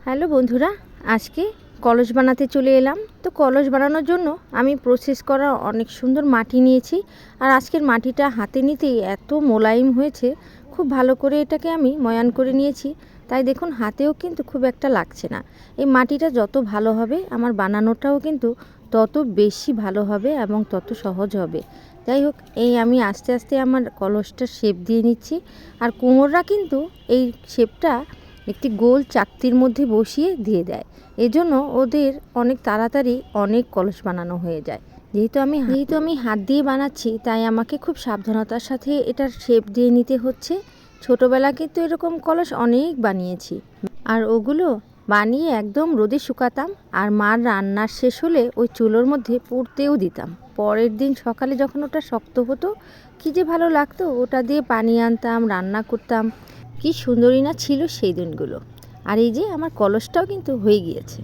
Hello বন্ধুরা, আজকে কলস বানাতে চলে এলাম। তো কলস বানানোর জন্য আমি প্রসেস করা অনেক সুন্দর মাটি নিয়েছি। আর আজকের মাটিটা হাতে নিতেই এত মোলায়েম হয়েছে, খুব ভালো করে এটাকে আমি ময়ান করে নিয়েছি। তাই দেখুন হাতেও কিন্তু খুব একটা লাগছে না। এই মাটিটা যত ভালো হবে আমার বানানোটাও কিন্তু তত বেশি ভালো হবে এবং তত সহজ হবে। যাই হোক, এই আমি আস্তে আস্তে আমার কলসটা শেপ দিয়ে নিচ্ছি। আর কুমোররা কিন্তু এই শেপটা একটি গোল চাকতির মধ্যে বসিয়ে দিয়ে দেয়, এজন্য ওদের অনেক তাড়াতাড়ি অনেক কলস বানানো হয়ে যায়। যেহেতু আমি হাত দিয়ে বানাচ্ছি, তাই আমাকে খুব সাবধানতার সাথে এটার শেপ দিয়ে নিতে হচ্ছে। ছোটোবেলা কিন্তু এরকম কলস অনেক বানিয়েছি, আর ওগুলো বানিয়ে একদম রোদে শুকাতাম, আর মার রান্নার শেষ হলে ওই চুলোর মধ্যে পুড়তেও দিতাম। পরের দিন সকালে যখন ওটা শক্ত হতো, কী যে ভালো লাগতো। ওটা দিয়ে পানি আনতাম, রান্না করতাম, কি সুন্দরই না ছিল সেই দিনগুলো। আর এই যে আমার কলসটাও কিন্তু হয়ে গিয়েছে।